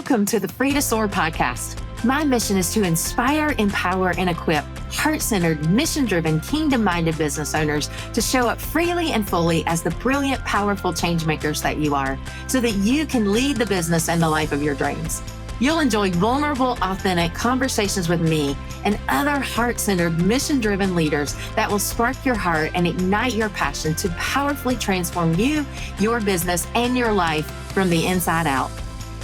Welcome to the Free to SOAR podcast. My mission is to inspire, empower, and equip heart-centered, mission-driven, kingdom-minded business owners to show up freely and fully as the brilliant, powerful change makers that you are, so that you can lead the business and the life of your dreams. You'll enjoy vulnerable, authentic conversations with me and other heart-centered, mission-driven leaders that will spark your heart and ignite your passion to powerfully transform you, your business, and your life from the inside out.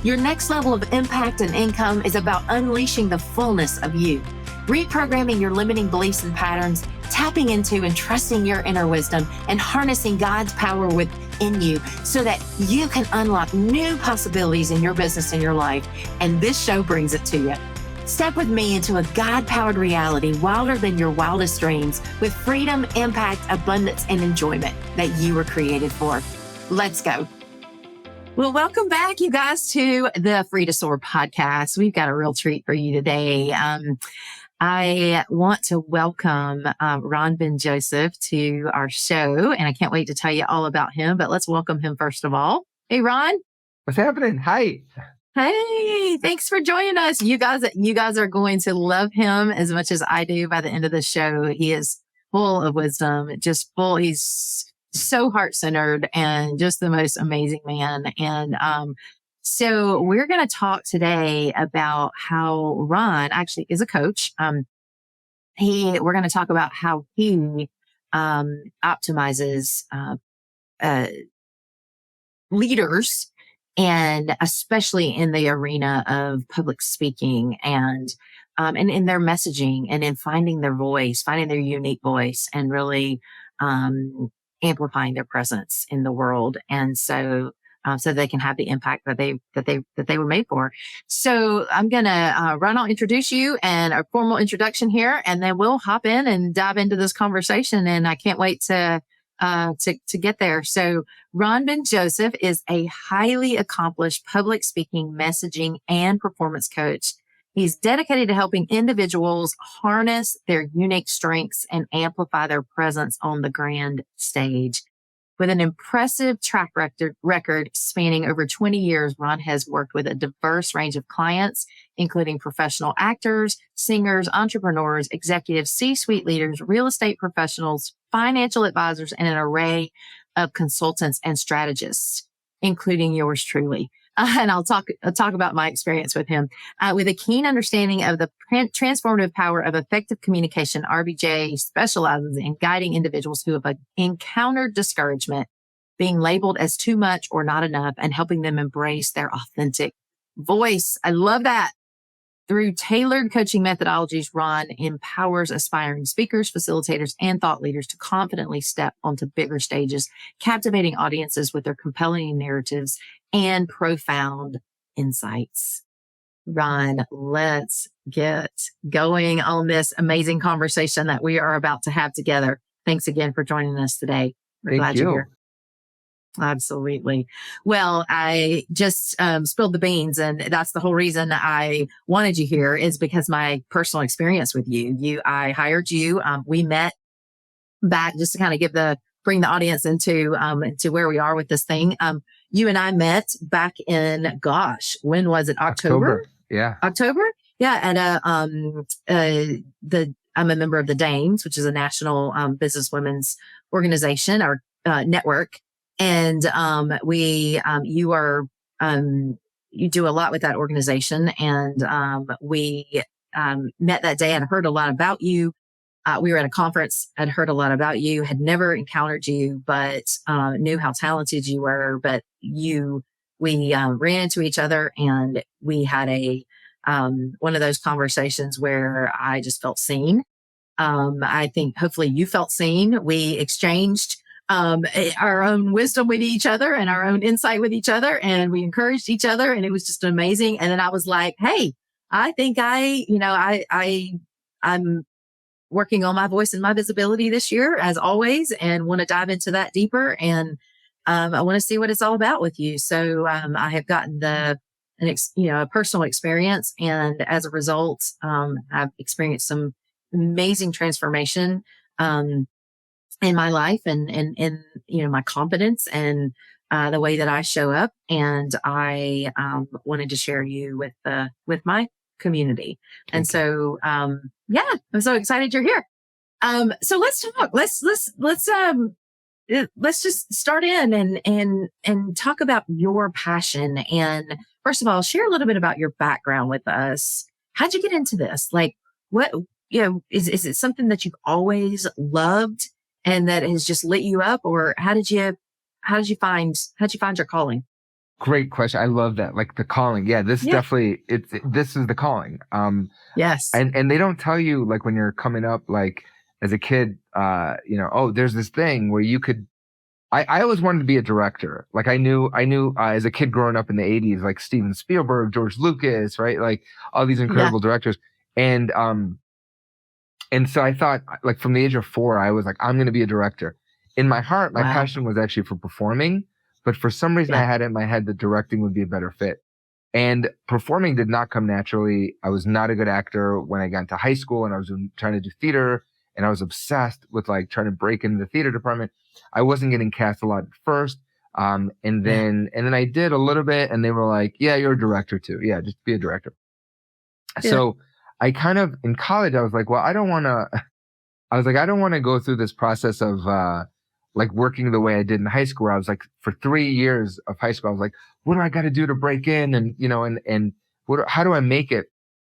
Your next level of impact and income is about unleashing the fullness of you, reprogramming your limiting beliefs and patterns, tapping into and trusting your inner wisdom, and harnessing God's power within you so that you can unlock new possibilities in your business and your life. And this show brings it to you. Step with me into a God-powered reality wilder than your wildest dreams, with freedom, impact, abundance, and enjoyment that you were created for. Let's go. Well, welcome back, you guys, to the Free to SOAR podcast. We've got a real treat for you today. I want to welcome Ron Ben-Joseph to our show, and I can't wait to tell you all about him, but let's welcome him first of all. Hey, Ron. What's happening? Hi. Hey, thanks for joining us. You guys are going to love him as much as I do by the end of the show. He is full of wisdom, he's so heart-centered and just the most amazing man. And so we're going to talk today about how Ron actually is a coach. We're going to talk about how he optimizes leaders, and especially in the arena of public speaking and in their messaging and in finding their voice, finding their unique voice, and really amplifying their presence in the world, and so they can have the impact that they were made for. So I'm gonna Ron, I'll introduce you and a formal introduction here, and then we'll hop in and dive into this conversation. And I can't wait to get there. So Ron Ben-Joseph is a highly accomplished public speaking, messaging, and performance coach. He's dedicated to helping individuals harness their unique strengths and amplify their presence on the grand stage. With an impressive track record spanning over 20 years, Ron has worked with a diverse range of clients, including professional actors, singers, entrepreneurs, executives, C-suite leaders, real estate professionals, financial advisors, and an array of consultants and strategists, including yours truly. And I'll talk about my experience with him. With a keen understanding of the transformative power of effective communication, RBJ specializes in guiding individuals who have encountered discouragement, being labeled as too much or not enough, and helping them embrace their authentic voice. I love that. Through tailored coaching methodologies, Ron empowers aspiring speakers, facilitators, and thought leaders to confidently step onto bigger stages, captivating audiences with their compelling narratives and profound insights. Ron, let's get going on this amazing conversation that we are about to have together. Thanks again for joining us today. We're glad you're here. Absolutely. Well, I just spilled the beans, and that's the whole reason I wanted you here, is because my personal experience with you. I hired you. We met back, just to kind of bring the audience into where we are with this thing. You and I met back in, when was it? October? Yeah. October? Yeah. And I'm a member of the Dames, which is a national business women's organization or network. And you do a lot with that organization. And we met that day and heard a lot about you. We were at a conference, had heard a lot about you, had never encountered you, but knew how talented you were. But we ran into each other, and we had one of those conversations where I just felt seen. I think hopefully you felt seen. We exchanged our own wisdom with each other and our own insight with each other, and we encouraged each other, and it was just amazing. And then I was like, hey, I think I'm working on my voice and my visibility this year, as always, and want to dive into that deeper. And I want to see what it's all about with you. So I have gotten a personal experience, and as a result, I've experienced some amazing transformation in my life and my confidence, and the way that I show up, and I wanted to share you with my community. And Thank you. so, yeah, I'm so excited you're here. So let's talk. Let's just start in and talk about your passion. And first of all, share a little bit about your background with us. How'd you get into this? Like, what, is it something that you've always loved and that has just lit you up, or how'd you find your calling? Great question. I love that. Like the calling. Yeah, this Yeah. definitely this is the calling. Yes. And they don't tell you like when you're coming up, like as a kid, oh, there's this thing where you could. I always wanted to be a director. Like I knew as a kid growing up in the 80s, like Steven Spielberg, George Lucas, right? Like all these Yeah. incredible directors. And so I thought, like from the age of 4, I was like, I'm going to be a director. In my heart, my Wow. passion was actually for performing, but for some reason I Yeah. had it in my head that directing would be a better fit. And performing did not come naturally. I was not a good actor when I got into high school, and I was trying to do theater, and I was obsessed with like trying to break into the theater department. I wasn't getting cast a lot at first. And Yeah. then I did a little bit, and they were like, yeah, you're a director too. Yeah, just be a director. Yeah. So I kind of, in college, I was like, well, I don't want to go through this process of, like working the way I did in high school, where I was like, for 3 years of high school, I was like, what do I got to do to break in? And, how do I make it?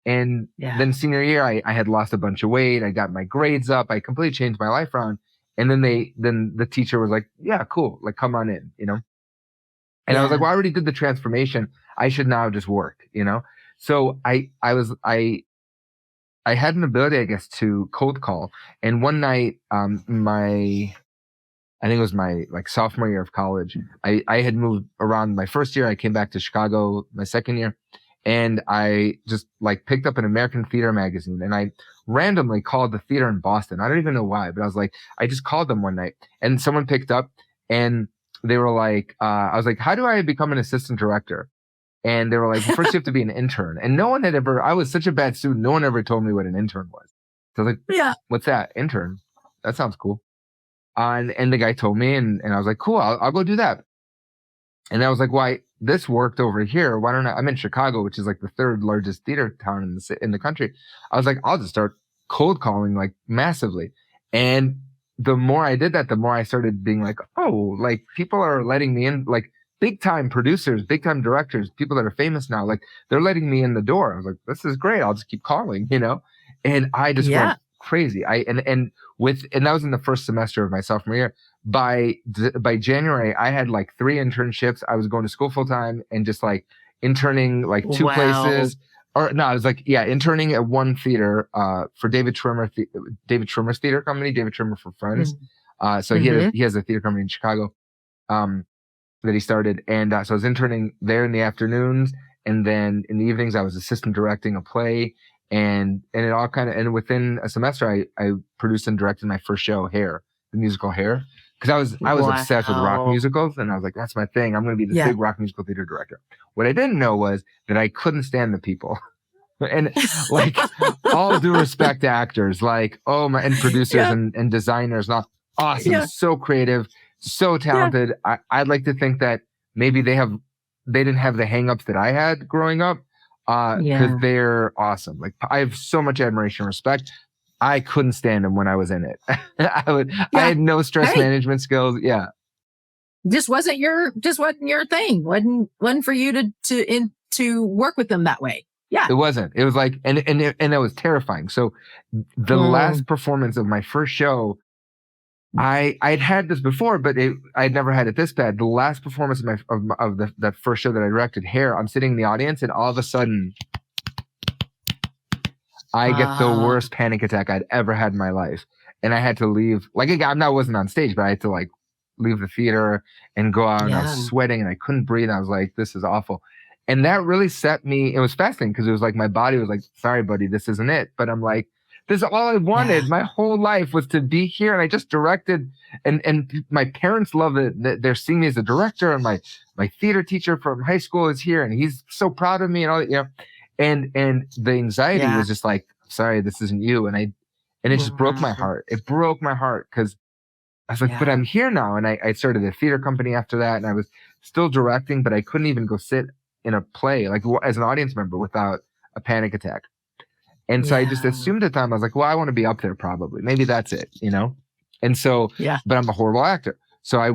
And Yeah. then senior year, I had lost a bunch of weight. I got my grades up. I completely changed my life around. And then the teacher was like, yeah, cool. Like, come on in. And I was like, Yeah. well, I already did the transformation. I should now just work. So I had an ability, I guess, to cold call. And one night, I think it was my like sophomore year of college. I had moved around my first year. I came back to Chicago my second year, and I just like picked up an American theater magazine, and I randomly called the theater in Boston. I don't even know why, but I was like, I just called them one night, and someone picked up, and they were like, I was like, how do I become an assistant director? And they were like, well, first you have to be an intern. And no one had ever, I was such a bad student. No one ever told me what an intern was. So I was like, Yeah. what's that? Intern? That sounds cool. And the guy told me, and I was like, cool, I'll go do that. And I was like, why, this worked over here. Why don't I'm in Chicago, which is like the 3rd largest theater town in the country. I was like, I'll just start cold calling like massively. And the more I did that, the more I started being like, oh, like people are letting me in, like big time producers, big time directors, people that are famous now, like they're letting me in the door. I was like, this is great. I'll just keep calling. And I just Yeah. went crazy. And that was in the first semester of my sophomore year. By January, I had like 3 internships. I was going to school full time and just like interning like 2 Wow. places. Or no, I was like, yeah, interning at one theater for David Schwimmer's theater company, David Schwimmer for Friends. So he has a theater company in Chicago that he started, and so I was interning there in the afternoons, and then in the evenings I was assistant directing a play, and it all kind of, and within a semester I produced and directed my first show, Hair, the musical Hair, because I was obsessed with rock Wow. musicals, and I was like, that's my thing. I'm going to be this Yeah. big rock musical theater director. What I didn't know was that I couldn't stand the people. And like, all due respect to actors, like, oh my, and producers Yeah. and designers, not awesome, Yeah. so creative, so talented. I'd like to think that maybe they didn't have the hangups that I had growing up, because Yeah. they're awesome. Like, I have so much admiration and respect. I couldn't stand them when I was in it. I had no stress management skills. Yeah. Just wasn't your thing. Wasn't for you to work with them that way. Yeah. It wasn't. It was like, and it was terrifying. So the last performance of my first show, I'd had this before, but I'd never had it this bad. The last performance of that first show that I directed, Hair, I'm sitting in the audience, and all of a sudden I get the worst panic attack I'd ever had in my life. And I had to leave. Like, I wasn't on stage, but I had to like leave the theater and go out, and I was sweating and I couldn't breathe. I was like, this is awful. And that really set me, it was fascinating because it was like, my body was like, sorry, buddy, this isn't it. But I'm like, this is all I wanted. My whole life was to be here. And I just directed, and my parents love it. They're seeing me as a director, and my theater teacher from high school is here, and he's so proud of me and all, and the anxiety was just like, sorry, this isn't you. And it just broke my heart. It broke my heart because I was like, but I'm here now. And I started a theater company after that, and I was still directing, but I couldn't even go sit in a play, like as an audience member, without a panic attack. And so I just assumed at the time, I was like, well, I want to be up there probably. Maybe that's it, you know? And so, but I'm a horrible actor. So I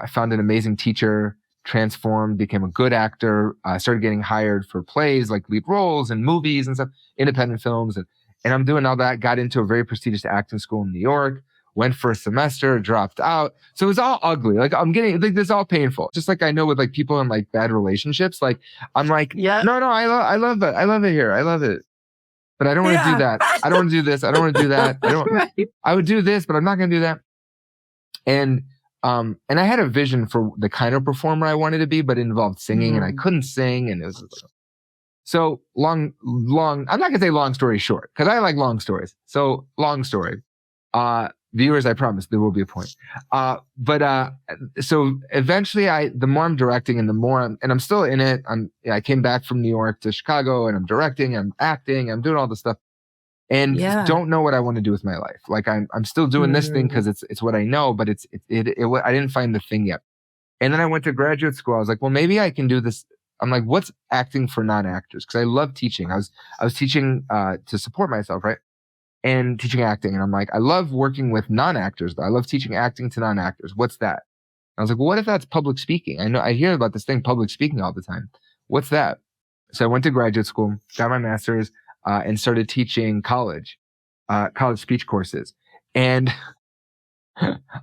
found an amazing teacher, transformed, became a good actor, started getting hired for plays, like lead roles and movies and stuff, independent films. And I'm doing all that, got into a very prestigious acting school in New York, went for a semester, dropped out. So it was all ugly. Like I'm getting, like, this is all painful. Just like I know with like people in like bad relationships, like I'm like, no, I love it. I love it here. I love it. But I don't want to do that. I don't want to do this. I don't want to do that. I would do this, but I'm not going to do that. And I had a vision for the kind of performer I wanted to be, but it involved singing, and I couldn't sing. And it was so long. I'm not going to say long story short, because I like long stories. So long story. Viewers, I promise there will be a point. So eventually the more I'm directing and the more I'm still in it. I came back from New York to Chicago, and I'm directing, I'm acting, I'm doing all this stuff, and don't know what I want to do with my life. Like I'm still doing this thing because it's what I know, but I didn't find the thing yet. And then I went to graduate school. I was like, well, maybe I can do this. I'm like, what's acting for non-actors? Because I love teaching. I was teaching to support myself, right? And teaching acting. And I'm like, I love working with non-actors, though. I love teaching acting to non-actors. What's that? I was like, well, what if that's public speaking? I hear about this thing, public speaking, all the time. What's that? So I went to graduate school, got my master's, and started teaching college speech courses. And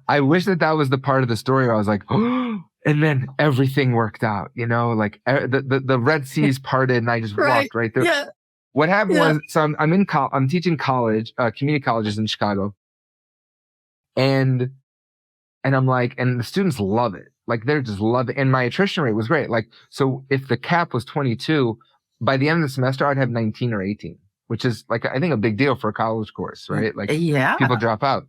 I wish that was the part of the story where I was like, oh, and then everything worked out, you know, like the Red Seas parted, and I just walked right through. Yeah. What happened was, so I'm teaching college, community colleges in Chicago. And I'm like, and the students love it. Like they're just love it. And my attrition rate was great. Like, so if the cap was 22, by the end of the semester, I'd have 19 or 18, which is like, I think a big deal for a college course, right? Like people drop out.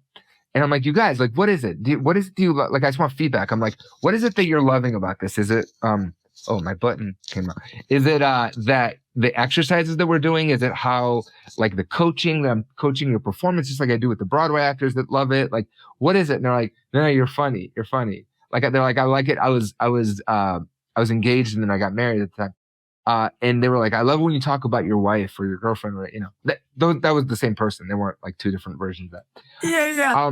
And I'm like, you guys, like, what is it? What is it you like? I just want feedback. I'm like, what is it that you're loving about this? Is it, oh, my button came out. Is it that the exercises that we're doing? Is it how, like, the coaching, that I'm coaching your performance, just like I do with the Broadway actors that love it? Like, what is it? And they're like, no, you're funny. You're funny. Like, they're like, I like it. I was engaged, and then I got married at the time. And they were like, I love when you talk about your wife or your girlfriend, right? You know, that was the same person. They weren't like two different versions of that. Yeah.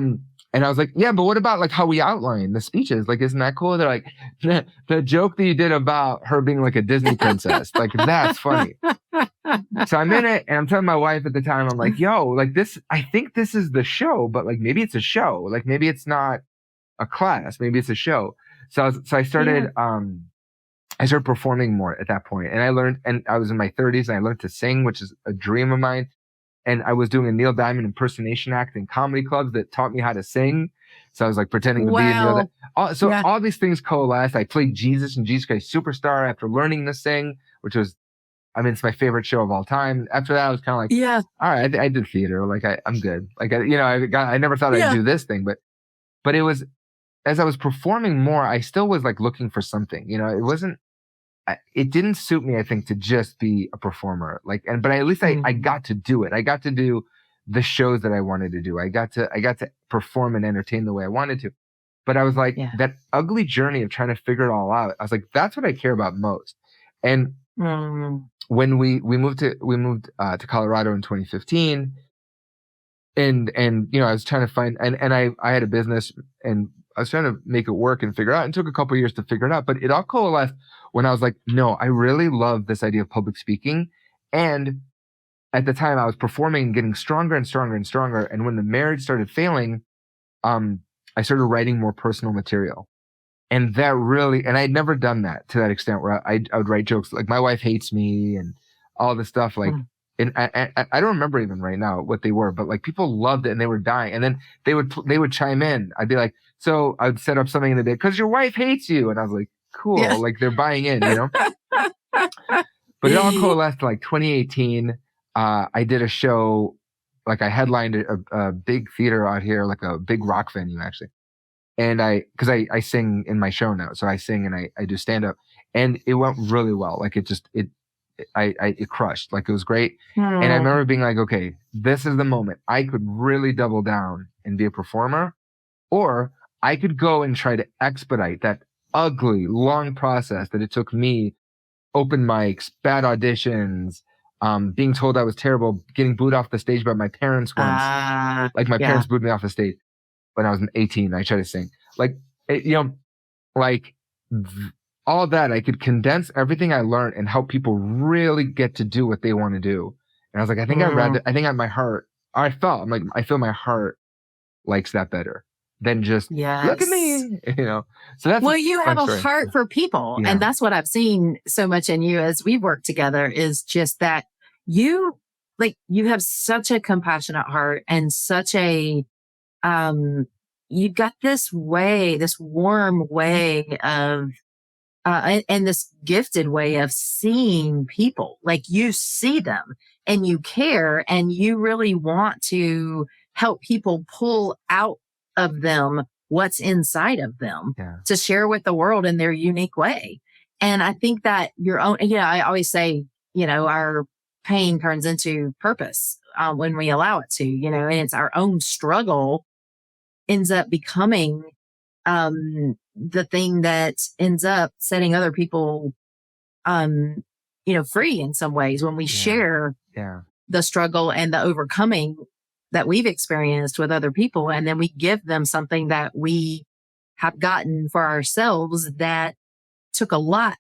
And I was like, yeah, but what about like how we outline the speeches? Like, isn't that cool? They're like, the joke that you did about her being like a Disney princess, like that's funny. So I'm in it, and I'm telling my wife at the time, I'm like, yo, like this, I think this is the show, but like maybe it's a show. Like maybe it's not a class, maybe it's a show. So I started, I started performing more at that point, and I learned, and I was in my 30s, and I learned to sing, which is a dream of mine. And I was doing a Neil Diamond impersonation act in comedy clubs that taught me how to sing. So I was like pretending to be a Neil Diamond. All these things coalesced. I played Jesus in Jesus Christ Superstar after learning to sing, which was, I mean, it's my favorite show of all time. After that, I was kind of like, all right, I did theater. Like I'm good. Like, I never thought I'd do this thing, but it was, as I was performing more, I still was like looking for something, it didn't suit me, I think, to just be a performer. But at least I got to do it. I got to do the shows that I wanted to do. I got to perform and entertain the way I wanted to. But I was like, that ugly journey of trying to figure it all out, I was like, that's what I care about most. And when we moved to Colorado in 2015, and I was trying to find, and I had a business, and I was trying to make it work and figure it out. It took a couple of years to figure it out, but it all coalesced when I was like, no, I really love this idea of public speaking. And at the time I was performing and getting stronger and stronger and stronger. And when the marriage started failing, I started writing more personal material. And that really, and I'd never done that to that extent where I would write jokes like my wife hates me and all this stuff. Like, and I don't remember even right now what they were, but like people loved it and they were dying. And then they would chime in. I'd be like, so I would set up something in the day because your wife hates you. And I was like, cool. Like they're buying in, But it all coalesced to like 2018. I did a show, like I headlined a big theater out here, like a big rock venue actually. And cause I sing in my show now. So I sing and I do stand up, and it went really well. Like it crushed, like it was great. And I remember being like, okay, this is the moment I could really double down and be a performer, or I could go and try to expedite that ugly, long process that it took me, open mics, bad auditions, being told I was terrible, getting booed off the stage by my parents once. Like my parents booed me off the stage when I was 18. I tried to sing. Like, all that, I could condense everything I learned and help people really get to do what they want to do. And I was like, I think I think at my heart, I feel my heart likes that better than just look at me, So that's you have a heart for people. And that's what I've seen so much in you as we work together, is just that you have such a compassionate heart and such a, you've got this warm way of, and this gifted way of seeing people. Like, you see them and you care, and you really want to help people pull out of them what's inside of them to share with the world in their unique way. And I think that your own, I always say, our pain turns into purpose when we allow it to, and it's our own struggle ends up becoming the thing that ends up setting other people, free in some ways, when we share the struggle and the overcoming that we've experienced with other people. And then we give them something that we have gotten for ourselves that was a lot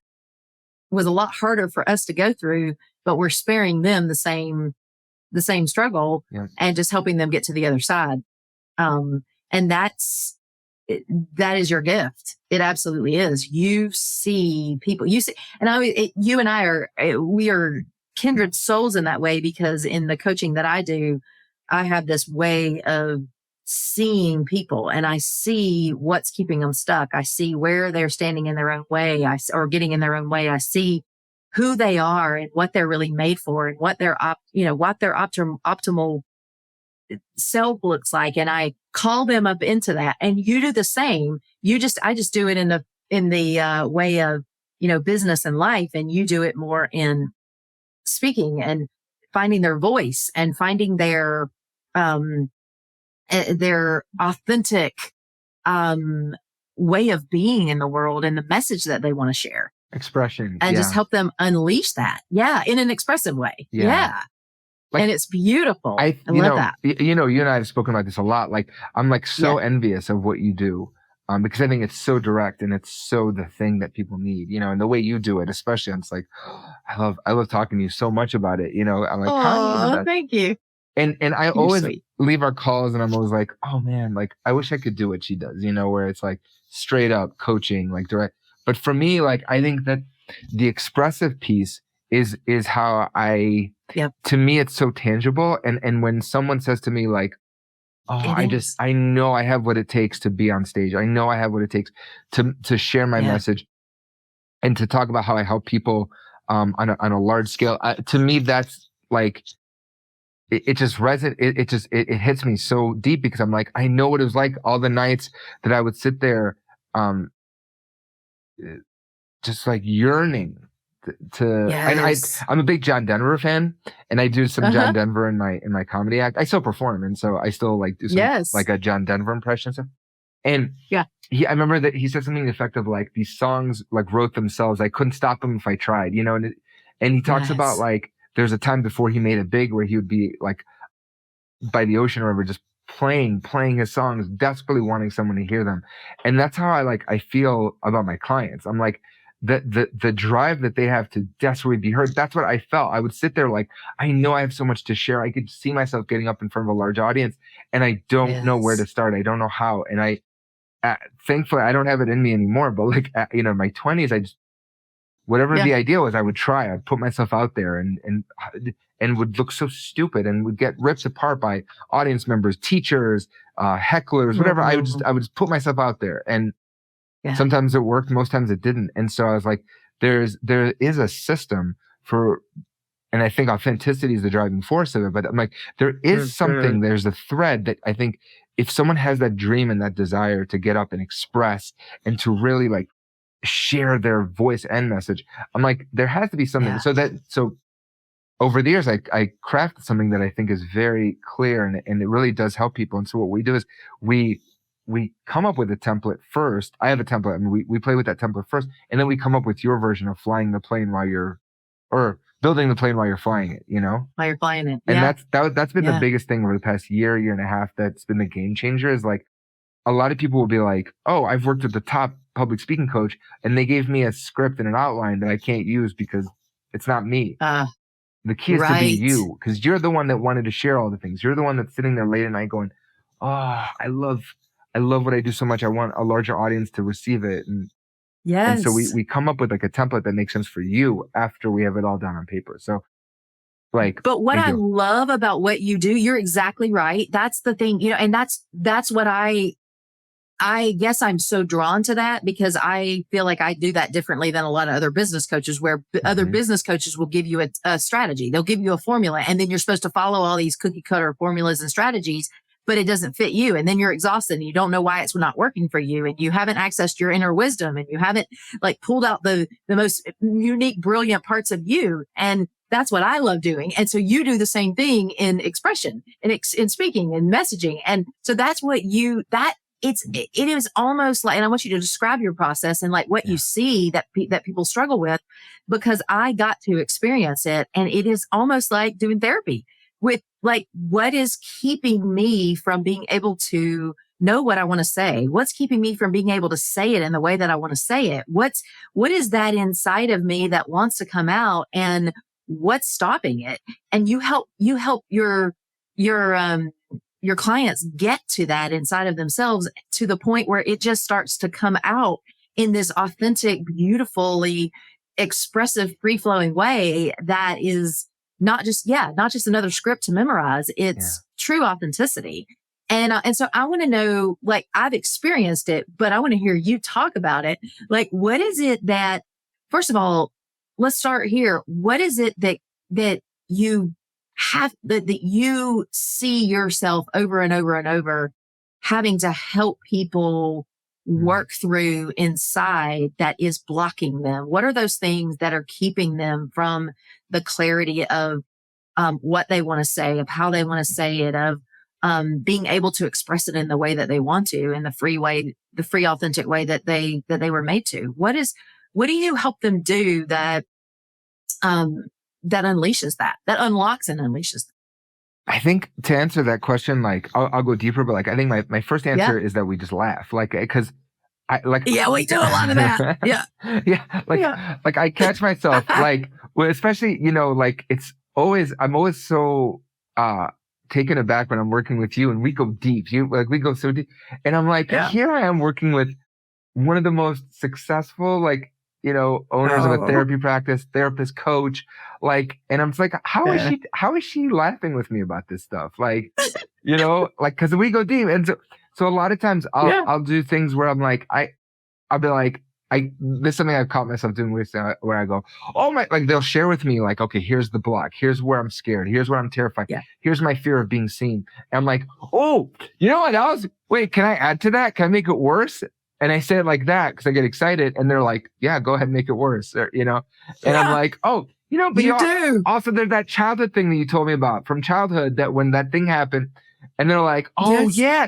harder for us to go through, but we're sparing them the same struggle and just helping them get to the other side. And that is your gift. It absolutely is. You see people, and you and I we are kindred souls in that way, because in the coaching that I do, I have this way of seeing people, and I see what's keeping them stuck. I see where they're standing in their own way, or getting in their own way. I see who they are and what they're really made for, and what their optimal self looks like. And I call them up into that. And you do the same. I just do it in the way of, business and life. And you do it more in speaking and finding their voice and finding their authentic, way of being in the world and the message that they want to share. Expression. And just help them unleash that. Yeah. In an expressive way. Yeah. And it's beautiful. I love that. You and I have spoken about this a lot. Like, I'm so envious of what you do, because I think it's so direct and it's so the thing that people need, and the way you do it, especially. It's like, I love talking to you so much about it. I'm like, oh, thank you. And I always leave our calls and I'm always like, oh man, like, I wish I could do what she does, where it's like straight up coaching, like direct. But for me, like, I think that the expressive piece is how to me, it's so tangible. And when someone says to me like, I know I have what it takes to be on stage. I know I have what it takes to share my message and to talk about how I help people, on a large scale. To me, that's like, it just resonates. It hits me so deep, because I'm like, I know what it was like all the nights that I would sit there, just like yearning and I'm a big John Denver fan, and I do some John Denver in my comedy act. I still perform, and so I still like do some like a John Denver impression and stuff. And I remember that he said something effective like, these songs like wrote themselves. I couldn't stop them if I tried, and he talks about like, there's a time before he made it big where he would be like by the ocean or whatever, just playing his songs, desperately wanting someone to hear them. And that's how I feel about my clients. I'm like, the drive that they have to desperately be heard. That's what I felt. I would sit there like, I know I have so much to share. I could see myself getting up in front of a large audience, and I don't know where to start. I don't know how. And thankfully I don't have it in me anymore, but like, in my 20s, I just, whatever the idea was, I would try. I'd put myself out there and would look so stupid and would get ripped apart by audience members, teachers, hecklers, whatever. I would just put myself out there, and sometimes it worked, most times it didn't. And so I was like, there is a system for, and I think authenticity is the driving force of it, but I'm like, there is something, there's a thread that I think if someone has that dream and that desire to get up and express and to really like share their voice and message, I'm like, there has to be something. So over the years, I crafted something that I think is very clear, and it really does help people. And so what we do is we we come up with a template first. I have a template, and we play with that template first, and then we come up with your version of flying the plane or building the plane while you're flying it, While you're flying it. And Yeah. that's been the biggest thing over the past year and a half that's been the game changer, is like a lot of people will be like, oh, I've worked with the top public speaking coach and they gave me a script and an outline that I can't use because it's not me. The key is to be you, because you're the one that wanted to share all the things. You're the one that's sitting there late at night going, oh, I love what I do so much. I want a larger audience to receive it. And so we come up with like a template that makes sense for you after we have it all down on paper. So but what I love about what you do, you're exactly right. That's the thing, and that's what I guess I'm so drawn to that, because I feel like I do that differently than a lot of other business coaches, where other business coaches will give you a strategy. They'll give you a formula, and then you're supposed to follow all these cookie cutter formulas and strategies, but it doesn't fit you. And then you're exhausted and you don't know why it's not working for you. And you haven't accessed your inner wisdom, and you haven't like pulled out the most unique, brilliant parts of you. And that's what I love doing. And so you do the same thing in expression and in speaking and messaging. And so that's what it is almost like, and I want you to describe your process and like what you see that people struggle with, because I got to experience it. And it is almost like doing therapy with like, what is keeping me from being able to know what I want to say? What's keeping me from being able to say it in the way that I want to say it? What is that inside of me that wants to come out, and what's stopping it? And you help your clients get to that inside of themselves, to the point where it just starts to come out in this authentic, beautifully expressive, free flowing way that is not just another script to memorize. It's true authenticity. And so I want to know, like, I've experienced it, but I want to hear you talk about it. Like, what is it that, first of all, let's start here. What is it that you have, that you see yourself over and over and over having to help people work through inside that is blocking them? What are those things that are keeping them from the clarity of what they want to say, of how they want to say it, of being able to express it in the way that they want to, in the free way, the free, authentic way that they were made to? What do you help them do that unleashes that unlocks and unleashes that? I think to answer that question, like I'll go deeper, but like I think my first answer is that we just laugh, like, because we do a lot of that. Like I catch myself like, well, especially like I'm always so taken aback when I'm working with you and we go deep. We go so deep, and I'm like, here I am working with one of the most successful owners of a therapy practice, therapist, coach, like, and I'm just like, how is she laughing with me about this stuff? Like, like, cause we go deep. And so a lot of times I'll do things where I'm like, I'll be like, this is something I've caught myself doing where I go, oh my, like they'll share with me like, okay, here's the block. Here's where I'm scared. Here's where I'm terrified. Yeah. Here's my fear of being seen. And I'm like, oh, you know what? Wait, can I add to that? Can I make it worse? And I say it like that because I get excited, and they're like, yeah, go ahead and make it worse. Or, and I'm like, oh, but you do. Also, there's that childhood thing that you told me about from childhood, that when that thing happened, and they're like, oh, yeah,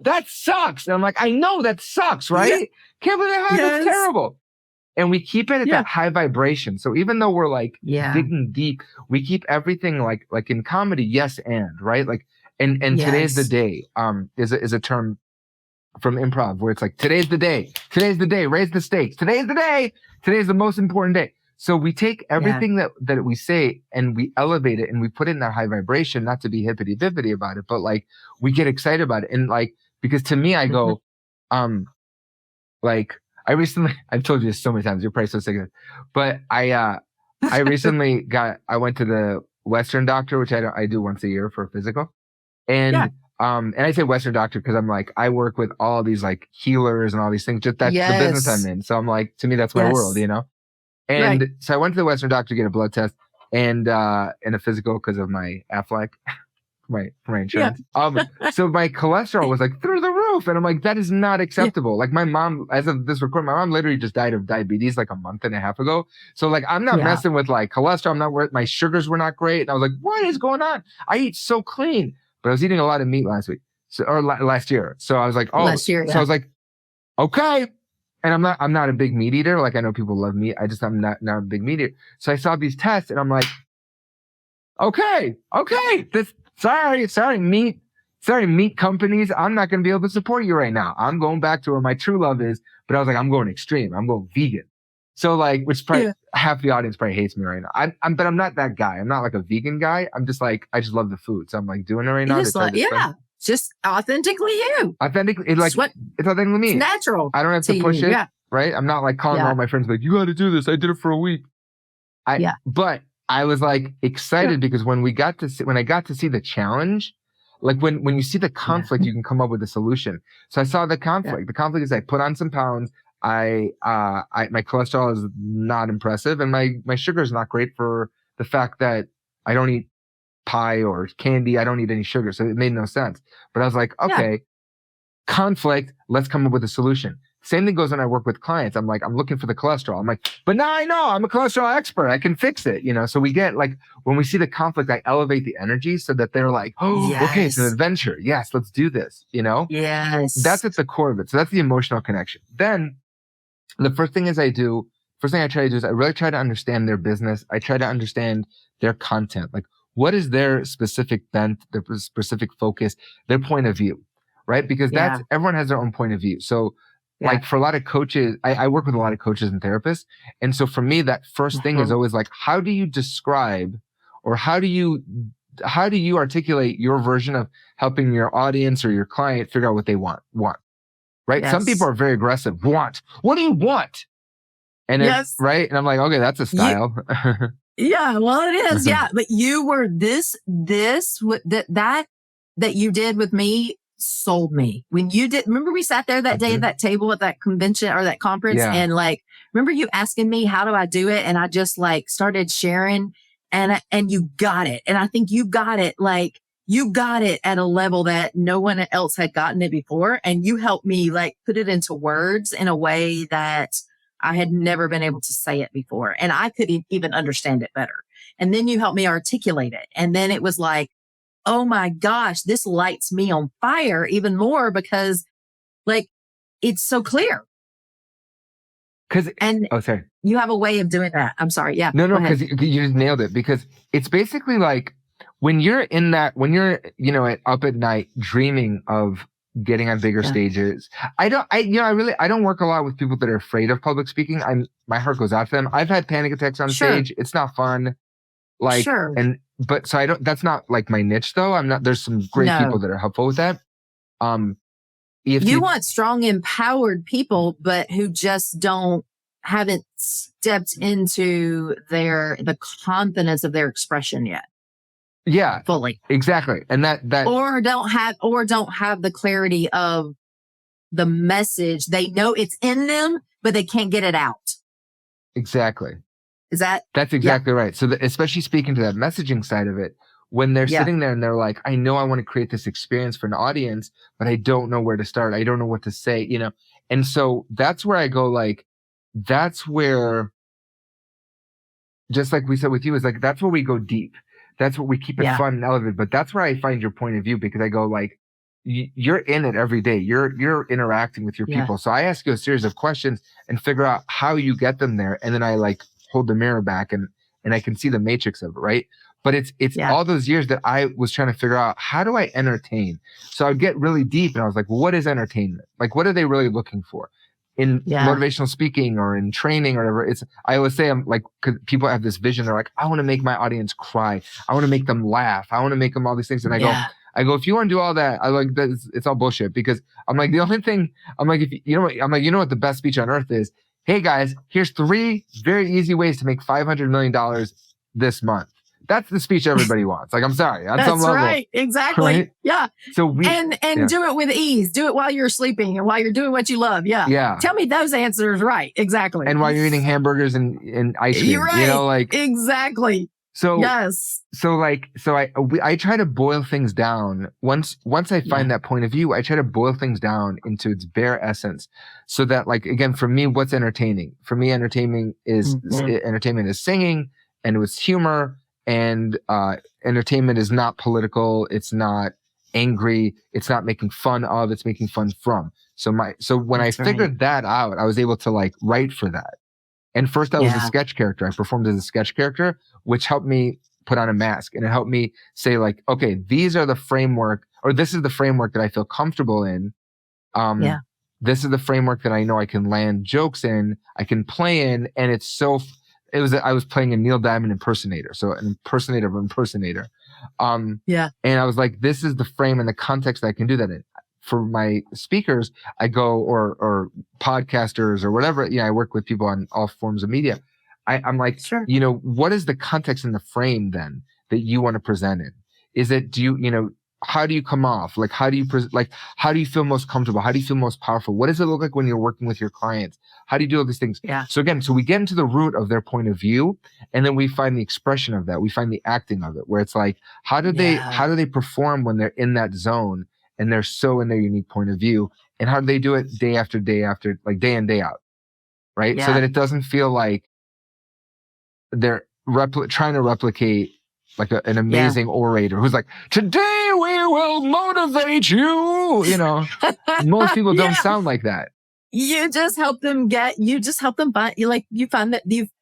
that sucks. And I'm like, I know that sucks, right? Yeah. Can't believe that happened. That's terrible. And we keep it at that high vibration. So even though we're like digging deep, we keep everything like in comedy, yes, and right? Like, and today's the day is a term from improv where it's like, today's the day, raise the stakes. Today's the day. Today's the most important day. So we take everything that we say and we elevate it and we put it in that high vibration, not to be hippity-bippity about it, but like we get excited about it. And like, because to me, I go, like I've told you this so many times, you're probably so sick of it, but I recently I went to the Western doctor, which I do once a year for a physical. And I say Western doctor because I'm like, I work with all these like healers and all these things. Just that's the business I'm in. So I'm like, to me, that's my world, And so I went to the Western doctor to get a blood test and a physical because of my Aflac, my insurance. So my cholesterol was like through the roof, and I'm like, that is not acceptable. Like my mom, as of this recording, my mom literally just died of diabetes like a month and a half ago. So like, I'm not messing with like cholesterol. I'm not worried. My sugars were not great. And I was like, what is going on? I eat so clean. But I was eating a lot of meat last week. last year. So I was like, last year, so I was like, okay. And I'm not a big meat eater. Like I know people love meat. I'm not a big meat eater. So I saw these tests and I'm like, okay, sorry, meat companies. I'm not going to be able to support you right now. I'm going back to where my true love is. But I was like, I'm going extreme. I'm going vegan. So like, which probably half the audience probably hates me right now. But I'm not that guy. I'm not like a vegan guy. I'm just like, I just love the food. So I'm like doing it right now. Just authentically you. Authentically, it's authentically me. It's natural. I don't have to push it. Right? I'm not like calling all my friends like, you got to do this. I did it for a week. But I was like excited because when I got to see the challenge, like when you see the conflict, you can come up with a solution. So I saw the conflict. The conflict is I put on some pounds. My cholesterol is not impressive, and my sugar is not great for the fact that I don't eat pie or candy. I don't eat any sugar, so it made no sense. But I was like, okay, conflict. Let's come up with a solution. Same thing goes when I work with clients. I'm like, I'm looking for the cholesterol. I'm like, but now I know I'm a cholesterol expert. I can fix it. So we get like, when we see the conflict, I elevate the energy so that they're like, okay, it's an adventure. Yes, let's do this. Yes. That's at the core of it. So that's the emotional connection. Then the first thing I try to do is I really try to understand their business. I try to understand their content. Like, what is their specific bent, their specific focus, their point of view, right? Because everyone has their own point of view. So like for a lot of coaches, I work with a lot of coaches and therapists. And so for me, that first thing is always like, how do you describe or how do you articulate your version of helping your audience or your client figure out what they want, right? Yes. Some people are very aggressive. What do you want? And it's right. And I'm like, okay, that's a style. Well, it is. But you were that you did with me sold me when you did. Remember we sat there that day at that table at that convention or that conference and like, remember you asking me, how do I do it? And I just like started sharing and you got it. And I think you got it at a level that no one else had gotten it before. And you helped me like put it into words in a way that I had never been able to say it before. And I could even understand it better. And then you helped me articulate it. And then it was like, oh my gosh, this lights me on fire even more because like it's so clear. Sorry. You have a way of doing that. I'm sorry. Yeah. No, because you just nailed it because it's basically like when you're up at night dreaming of getting on bigger stages. I don't work a lot with people that are afraid of public speaking. My heart goes out to them. I've had panic attacks on stage. It's not fun. That's not like my niche though. There's some great people that are helpful with that. You want strong, empowered people, but who just haven't stepped into the confidence of their expression yet. Yeah, fully. Exactly. And that or don't have the clarity of the message. They know it's in them, but they can't get it out. Exactly. That's exactly right. So especially speaking to that messaging side of it, when they're sitting there and they're like, I know I want to create this experience for an audience, but I don't know where to start. I don't know what to say, And so that's where I go that's where, just like we said with you, is like, that's where we go deep. That's what we keep it fun and elevated. But that's where I find your point of view because I go like, you're in it every day. You're interacting with your people. So I ask you a series of questions and figure out how you get them there. And then I like hold the mirror back and I can see the matrix of it. Right. But it's all those years that I was trying to figure out how do I entertain? So I'd get really deep and I was like, well, what is entertainment? Like, what are they really looking for? In motivational speaking or in training or whatever, I always say, I'm like, cause people have this vision. They're like, I want to make my audience cry. I want to make them laugh. I want to make them all these things. And I go, if you want to do all that, it's all bullshit because I'm like, the only thing I'm like, you know what the best speech on earth is? Hey guys, here's 3 very easy ways to make $500 million this month. That's the speech everybody wants. Like, I'm sorry. On some level. Right. Exactly. Right? Yeah. So do it with ease. Do it while you're sleeping and while you're doing what you love. Yeah. Yeah. Tell me those answers. Right. Exactly. And while you're eating hamburgers and ice cream. You're right. Exactly. So yes. So I try to boil things down. Once I find that point of view, I try to boil things down into its bare essence. So that like again, for me, what's entertaining? For me, entertainment is singing and it was humor. And entertainment is not political. It's not angry. It's not making fun of, it's making fun from. So when I figured that out, I was able to like write for that. And first I was a sketch character. I performed as a sketch character, which helped me put on a mask, and it helped me say like, okay, these are the framework, or this is the framework that I feel comfortable in. This is the framework that I know I can land jokes in, I can play in. And I was playing a Neil Diamond impersonator. So an impersonator of an impersonator. And I was like, this is the frame and the context I can do that in. For my speakers, I go, or podcasters or whatever, I work with people on all forms of media. I'm like, what is the context and the frame then that you want to present in? Is it, how do you come off? Like, how do you feel most comfortable? How do you feel most powerful? What does it look like when you're working with your clients? How do you do all these things? So again, we get into the root of their point of view, and then we find the expression of that. We find the acting of it, where it's like, how do they perform when they're in that zone and they're so in their unique point of view? And how do they do it day after day after, like day in, day out? Right. So that it doesn't feel like they're trying to replicate like an amazing orator who's like, today we will motivate you. Most people don't sound like that. You just help them find, you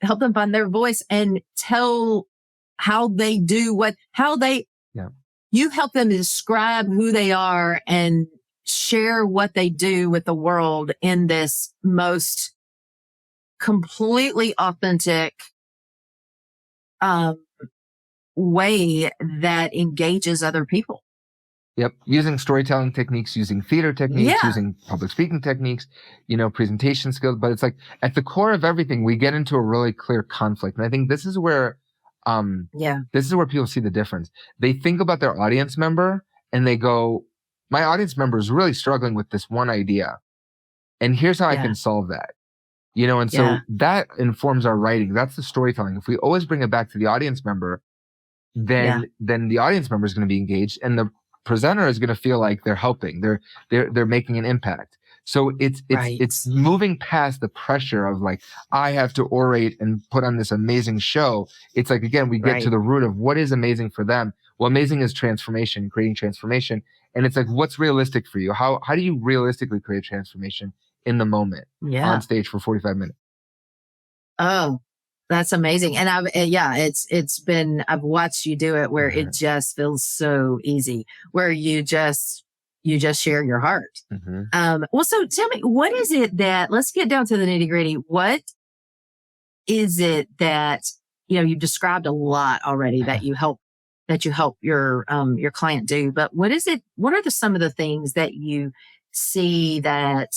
help them find their voice and tell how they do you help them describe who they are and share what they do with the world in this most completely authentic, way that engages other people. Yep. Using storytelling techniques, using theater techniques, using public speaking techniques, presentation skills. But it's like at the core of everything, we get into a really clear conflict. And I think this is where, people see the difference. They think about their audience member and they go, my audience member is really struggling with this one idea. And here's how I can solve that. And so that informs our writing. That's the storytelling. If we always bring it back to the audience member, then the audience member is going to be engaged, and the presenter is going to feel like they're helping. They're making an impact. So it's moving past the pressure of like, I have to orate and put on this amazing show. It's like, again, we get to the root of what is amazing for them. Well, amazing is transformation, creating transformation. And it's like, what's realistic for you? How do you realistically create transformation in the moment on stage for 45 minutes? Oh, that's amazing. And I've watched you do it where it just feels so easy, where you just share your heart. Well, so tell me, what is it let's get down to the nitty gritty. What is it that, you've described a lot already that you help your client do, but what are some of the things that you see that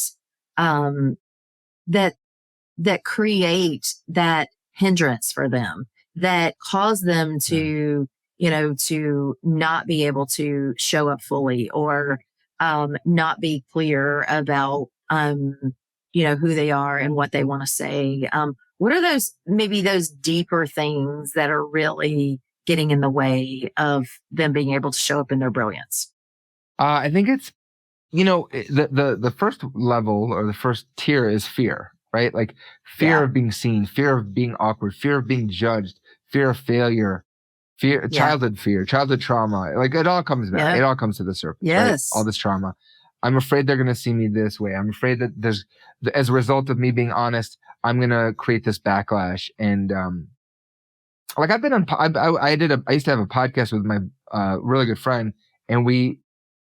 create that hindrance for them, that cause them to, to not be able to show up fully, or not be clear about, who they are and what they want to say? What are those deeper things that are really getting in the way of them being able to show up in their brilliance? I think it's, the first level or the first tier is fear, right? Like fear of being seen, fear of being awkward, fear of being judged, fear of failure, childhood trauma. Like it all comes back. It all comes to the surface. Yes. Right? All this trauma. I'm afraid they're going to see me this way. I'm afraid that as a result of me being honest, I'm going to create this backlash. And, like I've been on, I used to have a podcast with my, really good friend, and we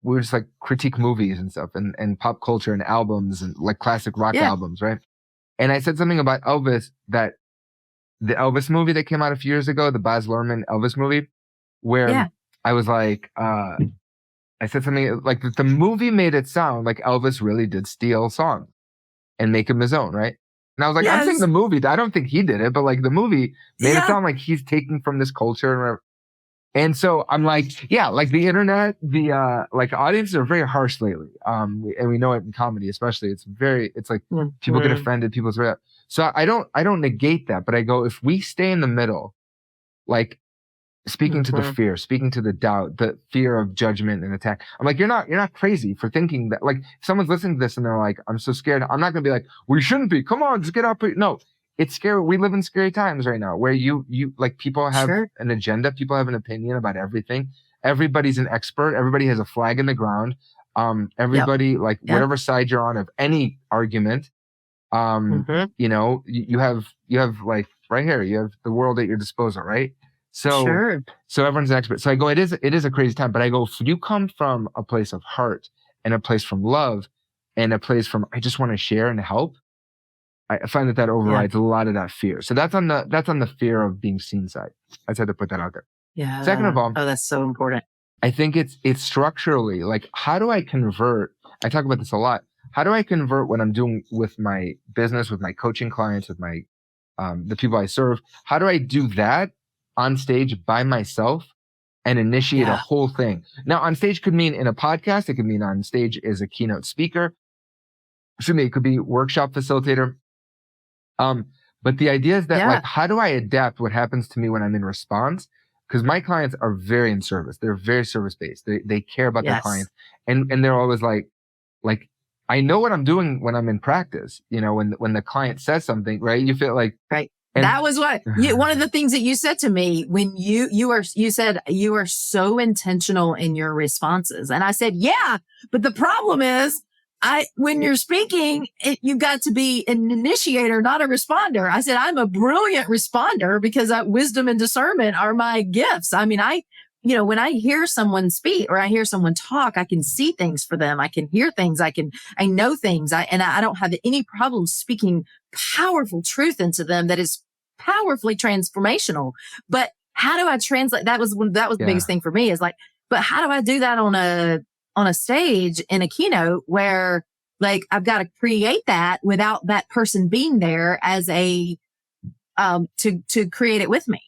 would just like critique movies and stuff, and pop culture and albums and like classic rock albums. Right. And I said something about Elvis, that the Elvis movie that came out a few years ago, the Baz Luhrmann Elvis movie, where I was like, I said something like the movie made it sound like Elvis really did steal songs and make them his own, right? And I was like, I'm saying the movie, I don't think he did it, but like the movie made it sound like he's taking from this culture. And so I'm like, like the internet, like audiences are very harsh lately. And we know it in comedy, especially. It's like people get offended, so I don't negate that, but I go, if we stay in the middle, like speaking to the fear, speaking to the doubt, the fear of judgment and attack. I'm like, you're not crazy for thinking that. Like, if someone's listening to this and they're like, I'm so scared. I'm not going to be like, we shouldn't be. Come on, just get up. No, it's scary. We live in scary times right now where you like people have an agenda. People have an opinion about everything. everybody's an expert. Everybody has a flag in the ground. Everybody, like whatever side you're on of any argument, you know, you have like right here, you have the world at your disposal, right? So, so everyone's an expert. So I go, it is a crazy time, but I go, if you come from a place of heart and a place from love and a place from, I just want to share and help, I find that overrides a lot of that fear. So that's on the fear of being seen side. I just had to put that out there. Yeah. Second of all, that's so important. I think it's structurally, like, how do I convert? I talk about this a lot. How do I convert what I'm doing with my business, with my coaching clients, with my the people I serve? How do I do that on stage by myself and initiate a whole thing? Now, on stage could mean in a podcast. It could mean on stage as a keynote speaker. Excuse me, it could be workshop facilitator. But the idea is that, like, how do I adapt what happens to me when I'm in response? Because my clients are very in service. They're very service based. They care about their clients, and they're always like, I know what I'm doing when I'm in practice. You know, when the client says something, right? You feel like, right. And that was one of the things that you said to me when you said you are so intentional in your responses. And I said, yeah, but the problem is when you're speaking, you've got to be an initiator, not a responder. I said, I'm a brilliant responder because wisdom and discernment are my gifts. I mean, when I hear someone speak or I hear someone talk, I can see things for them. I can hear things. I know things. I don't have any problem speaking powerful truth into them that is powerfully transformational. But how do I translate? That was the biggest thing for me is like, but how do I do that on a stage in a keynote where, like, I've got to create that without that person being there as to create it with me.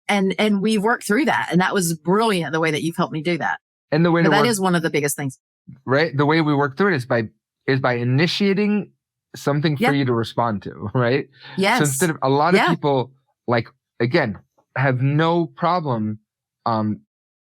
And we've worked through that. And that was brilliant, the way that you've helped me do that. And the way that is one of the biggest things. Right. The way we work through it is by initiating something for you to respond to. Right. Yes. So instead of a lot of people, like, again, have no problem,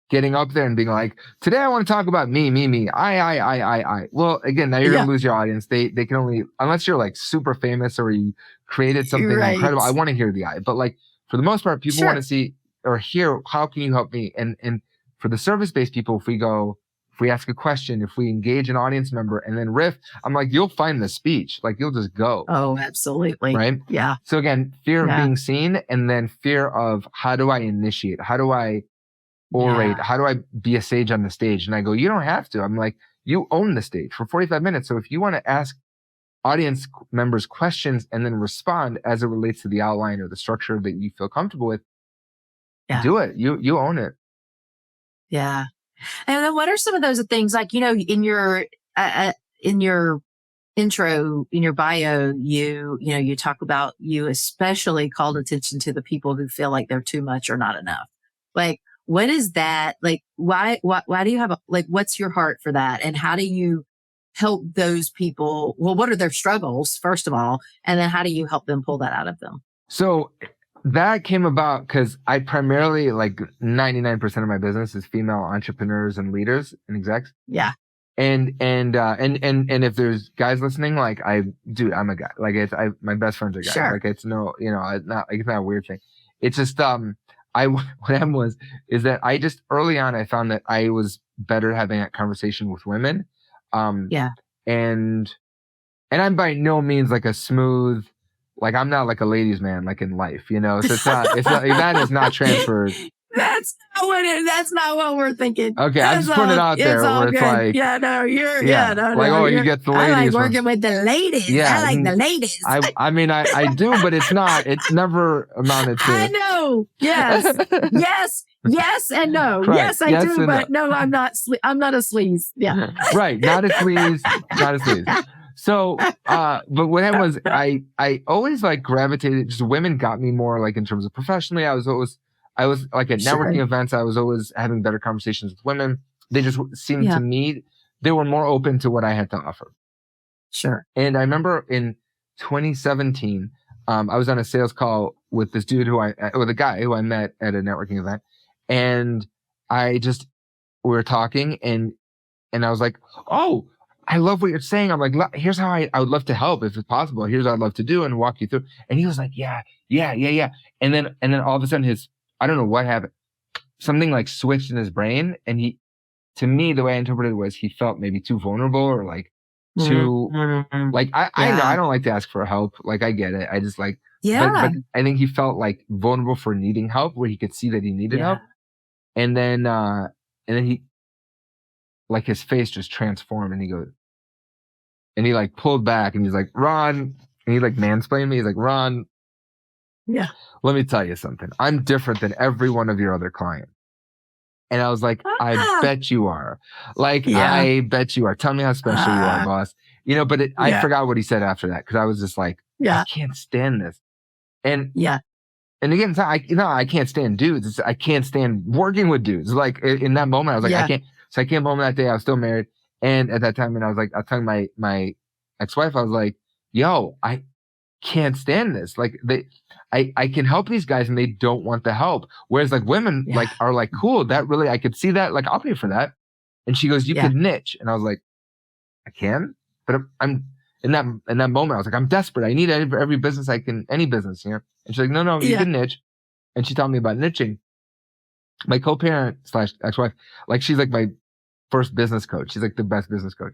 getting up there and being like, today I want to talk about me, I. Well, again, now you're going to lose your audience. They can only, unless you're like super famous or you created something incredible. I want to hear the I, but like, for the most part, people want to see or hear, how can you help me? And for the service-based people, if we ask a question, if we engage an audience member and then riff, I'm like, you'll find the speech. Like, you'll just go. Oh, absolutely. Right? Yeah. So again, fear of being seen, and then fear of, how do I initiate? How do I orate? How do I be a sage on the stage? And I go, you don't have to. I'm like, you own the stage for 45 minutes. So if you want to ask audience members questions and then respond as it relates to the outline or the structure that you feel comfortable with, do it. You own it. Yeah. And then what are some of those things, like, in your intro, in your bio, you talk about, you especially called attention to the people who feel like they're too much or not enough. Like, what is that? Like, why do you have what's your heart for that? And how do you help those people? Well, what are their struggles, first of all? And then how do you help them pull that out of them? So that came about because I primarily, like, 99% of my business is female entrepreneurs and leaders and execs. Yeah. And if there's guys listening, like, I'm a guy. Like, my best friend's a guy. Sure. Like, it's no, it's not a weird thing. It's just, what happened is that I just, early on, I found that I was better having that conversation with women. And I'm by no means like a smooth, like, I'm not like a ladies' man, like, in life, so it's not that is not transferred. That's not what we're thinking. Okay, I'm just putting it out there where it's like, you get the ladies. I like working with the ladies. Yeah, I like the ladies. I mean, I do, but it's never amounted to. I know. Yes. Yes and no. Right. Yes, I do, but no, I'm not a sleaze. Yeah. Right. Not a sleaze. So, but what happened was I always, like, gravitated, just women got me more, like, in terms of professionally. I was like, at networking events, I was always having better conversations with women. They just seemed to me, they were more open to what I had to offer. Sure. And I remember in 2017, I was on a sales call with this dude with a guy who I met at a networking event. And we were talking and I was like, oh, I love what you're saying. I'm like, here's how I would love to help if it's possible. Here's what I'd love to do and walk you through. And he was like, yeah. And then all of a sudden I don't know what happened. something like switched in his brain, and to me, the way I interpreted it was he felt maybe too vulnerable or like too, like, I know I don't like to ask for help. Like, I get it. I just like, but I think he felt like vulnerable for needing help, where he could see that he needed help. And then he, like, his face just transformed, and he goes, and he like pulled back, and he's like, Ron, and he like mansplained me. He's like, Ron, let me tell you something. I'm different than every one of your other clients. And I was like, I bet you are. Like, I bet you are. Tell me how special you are, boss. You know, but I forgot what he said after that, because I was just like, I can't stand this. And again, I can't stand dudes. I can't stand working with dudes. Like, in that moment, I was like, I can't. So I came home that day. I was still married. And at that time, and I was like, I was telling my ex-wife, I was like, yo, I can't stand this. Like, I can help these guys, and they don't want the help. Whereas like women like are like, cool, that really, I could see that. Like, I'll pay for that. And she goes, you could niche. And I was like, I can, but I'm in that moment, I was like, I'm desperate. I need every business I can, any business here. And she's like, no, you can niche. And she taught me about niching. My co-parent / ex-wife, like, she's like my first business coach. She's like the best business coach.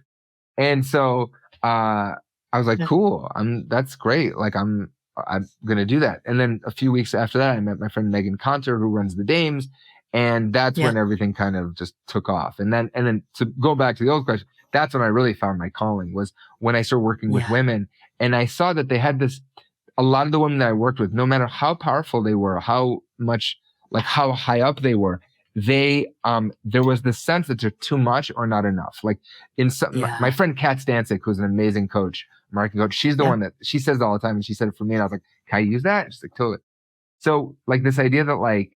And so, I was like, cool. That's great. Like, I'm going to do that. And then a few weeks after that, I met my friend Megan Conter, who runs the Dames. And that's when everything kind of just took off. And then to go back to the old question, that's when I really found my calling, was when I started working with women. And I saw that they had this, a lot of the women that I worked with, no matter how powerful they were, how much, like how high up they were, there was this sense that they're too much or not enough. Like, in some, my friend Kat Stancic, who's an amazing coach, marketing coach, she's the one that, she says it all the time, and she said it for me, and I was like, can I use that? She's like, totally. So like, this idea that like,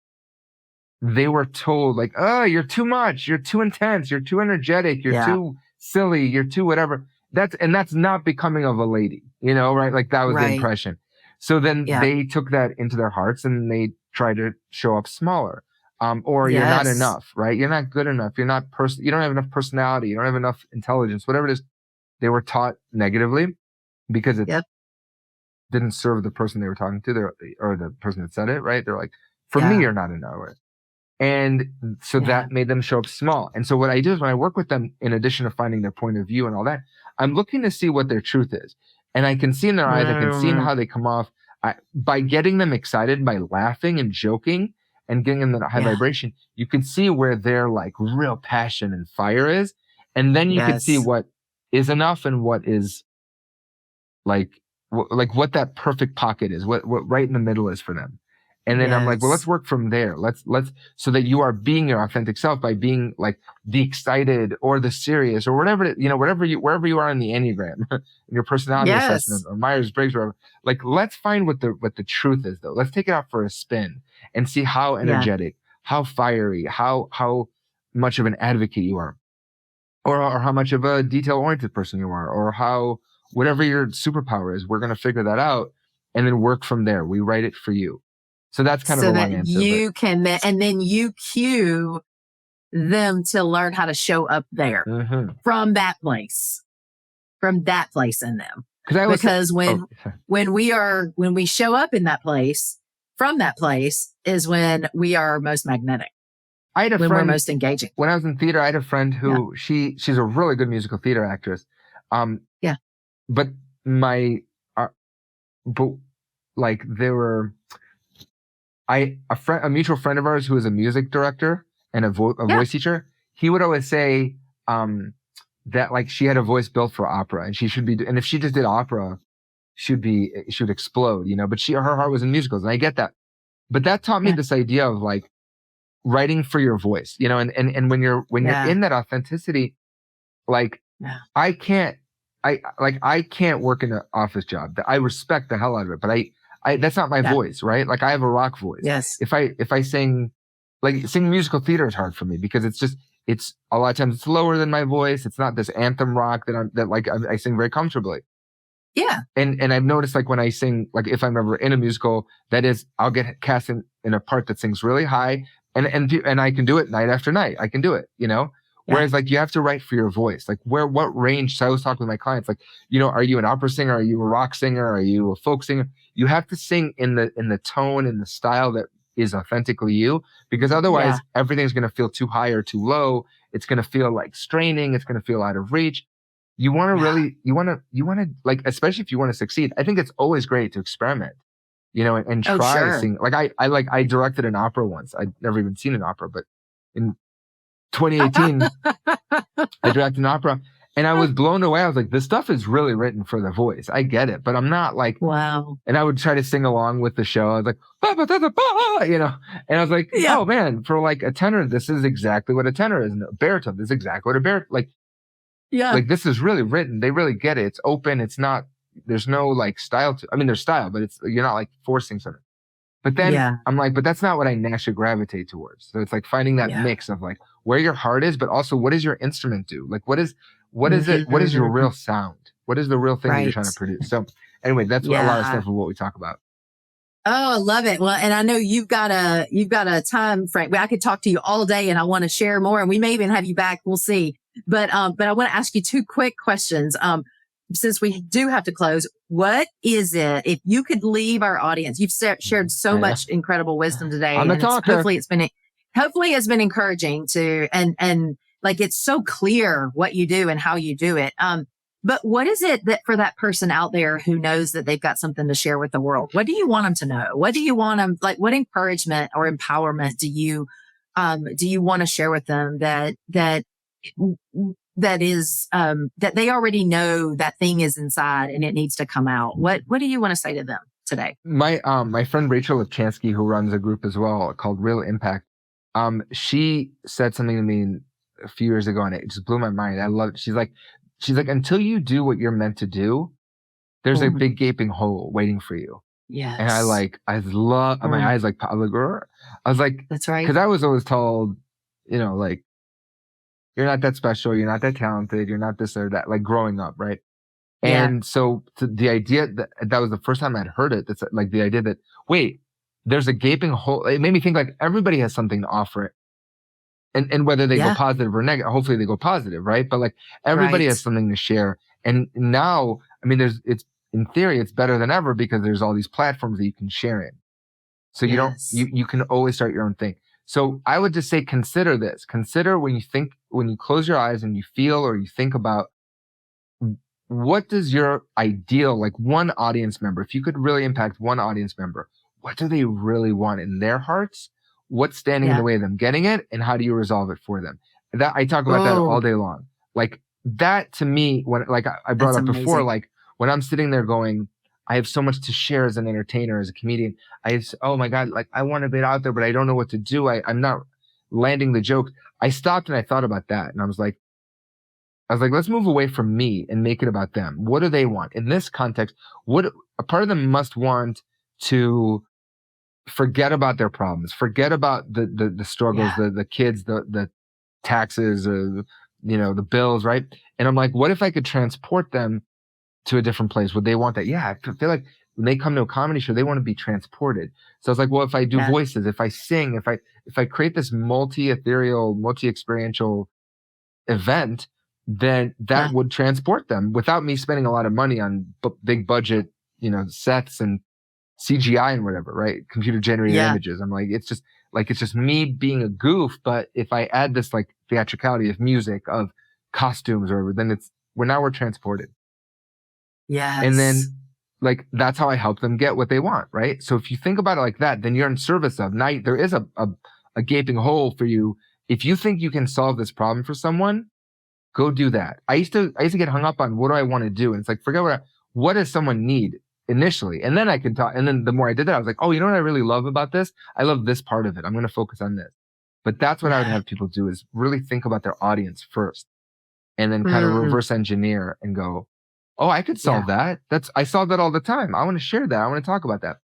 they were told like, oh, you're too much, you're too intense, you're too energetic, you're too silly, you're too whatever. That's not becoming of a lady, you know, right? Like, that was the impression. So then they took that into their hearts, and they tried to show up smaller. Or you're not enough, right? You're not good enough. You're not you don't have enough personality. You don't have enough intelligence, whatever it is. They were taught negatively because it didn't serve the person they were talking to, or the person that said it, right? They're like, for me, you're not enough. And so that made them show up small. And so what I do is, when I work with them, in addition to finding their point of view and all that, I'm looking to see what their truth is. And I can see in their eyes, I can see in how they come off, by getting them excited, by laughing and joking and getting them that high vibration. You can see where their like real passion and fire is. And then you can see what is enough and what is like what that perfect pocket is, what right in the middle is for them. And then I'm like, well, let's work from there. Let's so that you are being your authentic self by being like the excited or the serious or whatever, wherever you are in the Enneagram, in your personality assessment or Myers-Briggs, or whatever. Like, let's find what the truth is, though. Let's take it out for a spin and see how energetic, how fiery, how much of an advocate you are, or how much of a detail-oriented person you are, or how whatever your superpower is. We're going to figure that out and then work from there. We write it for you. So that's kind of a long answer. You can, and then you cue them to learn how to show up there from that place in them. Because when we show up in that place, from that place is when we are most magnetic. I had a friend, we're most engaging. When I was in theater, I had a friend who she's a really good musical theater actress. But a mutual friend of ours who is a music director and a voice teacher, he would always say that like she had a voice built for opera, and she should be, and if she just did opera, she would explode, but her heart was in musicals, and I get that. But that taught me this idea of like writing for your voice, and when you're in that authenticity, like I can't work in an office job. I respect the hell out of it, but I that's not my voice, right? Like, I have a rock voice. Yes. If I sing musical theater is hard for me, because it's a lot of times it's lower than my voice. It's not this anthem rock that I sing very comfortably. Yeah. And I've noticed, like, when I sing, like, if I'm ever in a musical, that is, I'll get cast in a part that sings really high, and I can do it night after night. I can do it, Whereas, like, you have to write for your voice. Like, what range? So I always talk with my clients, like, are you an opera singer? Are you a rock singer? Are you a folk singer? You have to sing in the tone and the style that is authentically you, because otherwise everything's going to feel too high or too low. It's going to feel like straining. It's going to feel out of reach. You want to really, you want to like, especially if you want to succeed, I think it's always great to experiment, and try seeing, like, I directed an opera once. I'd never even seen an opera, but in 2018, I directed an opera and I was blown away. I was like, this stuff is really written for the voice. I get it, but I'm not like, wow. And I would try to sing along with the show. I was like, bah, bah, bah, bah, bah, and I was like, oh man, for like a tenor, this is exactly what a tenor is. And a baritone, this is exactly what a baritone, like this is really written. They really get it. It's open. It's not, there's no like style there's style, but you're not like forcing something. But then I'm like, but that's not what I naturally gravitate towards. So it's like finding that mix of like where your heart is, but also what does your instrument do? Like what is it? What is your real sound? What is the real thing that you're trying to produce? So anyway, that's a lot of stuff of what we talk about. Oh, I love it. Well, and I know you've got a time frame. I could talk to you all day and I want to share more, and we may even have you back. We'll see. But I want to ask you two quick questions. Since we do have to close, what is it, if you could leave our audience, you've shared so much incredible wisdom today. I'm a talker. Hopefully it's been encouraging to, and like, it's so clear what you do and how you do it. But what is it that for that person out there who knows that they've got something to share with the world? What do you want them to know? What do you want them, like, what encouragement or empowerment do you want to share with them that is, that they already know that thing is inside and it needs to come out? What do you want to say to them today? My friend Rachel Lipchansky, who runs a group as well called Real Impact, she said something to me a few years ago and it just blew my mind. I love it. She's like, until you do what you're meant to do, there's a big gaping hole waiting for you. Yes. And my eyes like, I was like, that's right. Cause I was always told, like, you're not that special. You're not that talented. You're not this or that, like growing up. Right. Yeah. And so the idea that was the first time I'd heard it. That's like the idea that, wait, there's a gaping hole. It made me think like everybody has something to offer it. And whether they go positive or negative, hopefully they go positive, right? But like everybody has something to share. And now, it's in theory, it's better than ever because there's all these platforms that you can share in. So you can always start your own thing. So I would just say, consider this. Consider when you close your eyes and you feel or you think about what does your ideal, like one audience member, if you could really impact one audience member, what do they really want in their hearts? What's standing in the way of them getting it, and how do you resolve it for them? That I talk about that all day long. Like that to me, when like I brought up before, like when I'm sitting there going, I have so much to share as an entertainer, as a comedian. Oh my God, like I want to get out there, but I don't know what to do. I'm not landing the joke. I stopped and I thought about that, and I was like, let's move away from me and make it about them. What do they want in this context? What a part of them must want to forget about their problems, forget about the struggles, the kids, the taxes, the bills, right? And I'm like, what if I could transport them to a different place? Would they want that? Yeah, I feel like when they come to a comedy show, they want to be transported. So I was like, well, if I do voices, if I sing, if I create this multi-ethereal, multi-experiential event, then that would transport them without me spending a lot of money on big budget, sets and CGI and whatever, right? Computer generated images. I'm like, it's just me being a goof. But if I add this like theatricality of music, of costumes or whatever, then we're transported. Yes. And then like, that's how I help them get what they want. Right. So if you think about it like that, then you're in service of now there is a gaping hole for you. If you think you can solve this problem for someone, go do that. I used to get hung up on what do I want to do? And it's like, forget what does someone need initially? And then I can talk. And then the more I did that, I was like, oh, you know what I really love about this? I love this part of it. I'm going to focus on this. But that's what I would have people do, is really think about their audience first and then kind of reverse engineer and go, oh, I could solve that. I solve that all the time. I want to share that. I want to talk about that.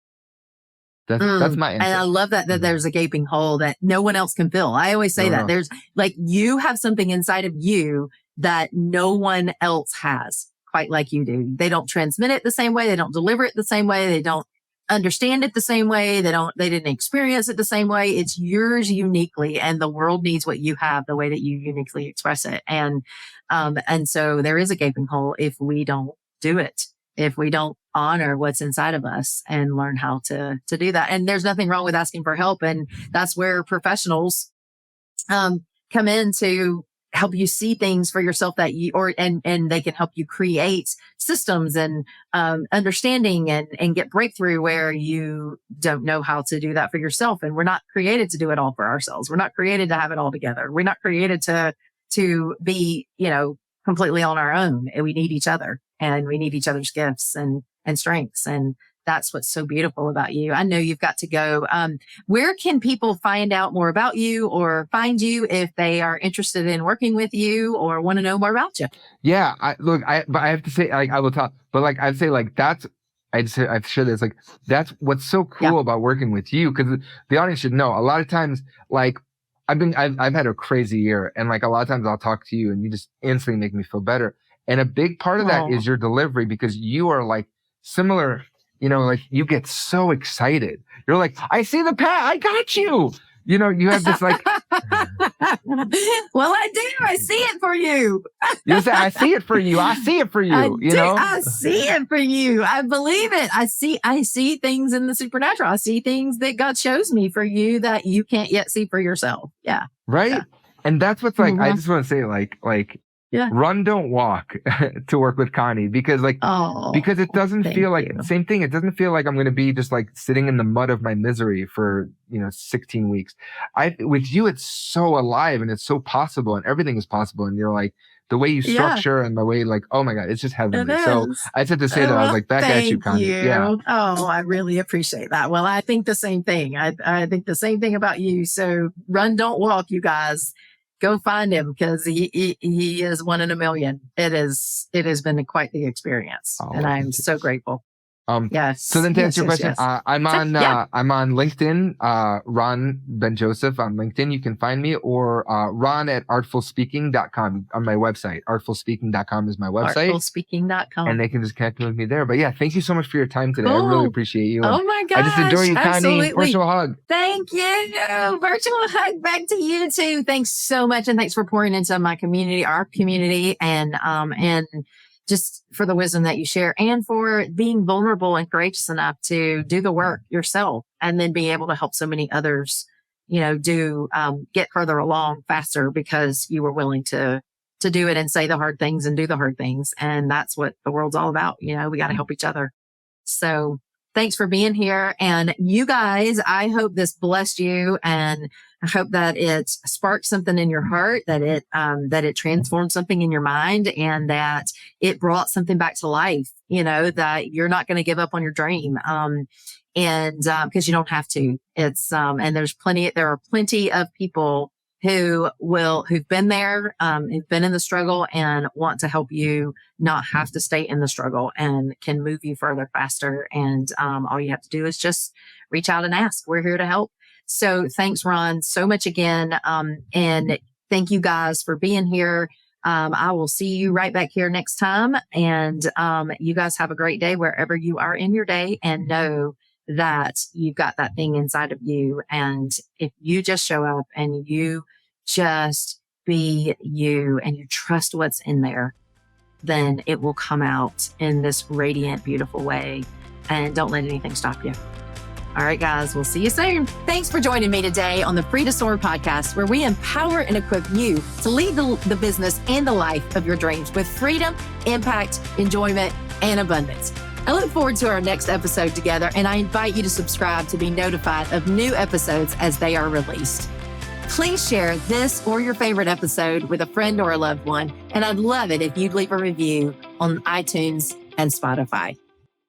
That's my answer. And I love that there's a gaping hole that no one else can fill. I always say that there's like, you have something inside of you that no one else has quite like you do. They don't transmit it the same way. They don't deliver it the same way. They don't understand it the same way. They didn't experience it the same way. It's yours uniquely, and the world needs what you have the way that you uniquely express it. And so there is a gaping hole if we don't do it. If we don't honor what's inside of us and learn how to do that. And there's nothing wrong with asking for help. And that's where professionals come in to help you see things for yourself that and they can help you create systems and understanding and get breakthrough where you don't know how to do that for yourself. And we're not created to do it all for ourselves. We're not created to have it all together. We're not created to be, completely on our own. And we need each other, and we need each other's gifts and strengths. And that's what's so beautiful about you. I know you've got to go. Where can people find out more about you or find you if they are interested in working with you or want to know more about you? Yeah, but I have to say, I will talk, but I'd say I've shared this, that's what's so cool about working with you, because the audience should know. A lot of times, I've had a crazy year, and a lot of times I'll talk to you and you just instantly make me feel better. And a big part of that is your delivery, because you are similar. You get so excited. You're like, I see the path. I got you. You have this well, I do. I see it for you. You say, I see it for you. I see it for you. I see it for you. I believe it. I see things in the supernatural. I see things that God shows me for you that you can't yet see for yourself. Yeah. Right. Yeah. And that's what's I just want to say run, don't walk to work with Connie, because it doesn't feel same thing. It doesn't feel like I'm going to be just sitting in the mud of my misery for 16 weeks. With you, it's so alive and it's so possible, and everything is possible. And you're the way you structure and the way oh my God, it's just heavenly. So I said to say that I was back at you, Connie. Yeah. Oh, I really appreciate that. Well, I think the same thing. I think the same thing about you. So run, don't walk, you guys. Go find him, because he is one in a million. It has been quite the experience, and I'm so grateful. Yes. So then to answer your question, I'm on LinkedIn, Ron Ben-Joseph on LinkedIn. You can find me, or Ron at artfulspeaking.com on my website. Artfulspeaking.com is my website. Artfulspeaking.com. And they can just connect with me there. But yeah, thank you so much for your time today. Cool. I really appreciate you. Oh my gosh. I just adore you, Connie. Absolutely. Virtual hug. Thank you. Virtual hug back to you too. Thanks so much. And thanks for pouring into my community, our community, and just for the wisdom that you share, and for being vulnerable and courageous enough to do the work yourself, and then be able to help so many others, get further along faster, because you were willing to do it and say the hard things and do the hard things. And that's what the world's all about. We got to help each other. So thanks for being here. And you guys, I hope this blessed you, and I hope that it sparked something in your heart, that it transformed something in your mind, and that it brought something back to life, that you're not going to give up on your dream. Because you don't have to. And there are plenty of people who've been there, who've been in the struggle and want to help you not have to stay in the struggle, and can move you further faster. And all you have to do is just reach out and ask. We're here to help. So thanks, Ron, so much again. And thank you guys for being here. I will see you right back here next time. And you guys have a great day wherever you are in your day, and know that you've got that thing inside of you. And if you just show up and you just be you, and you trust what's in there, then it will come out in this radiant, beautiful way. And don't let anything stop you. All right, guys, we'll see you soon. Thanks for joining me today on the Free to SOAR podcast, where we empower and equip you to lead the business and the life of your dreams with freedom, impact, enjoyment, and abundance. I look forward to our next episode together, and I invite you to subscribe to be notified of new episodes as they are released. Please share this or your favorite episode with a friend or a loved one, and I'd love it if you'd leave a review on iTunes and Spotify.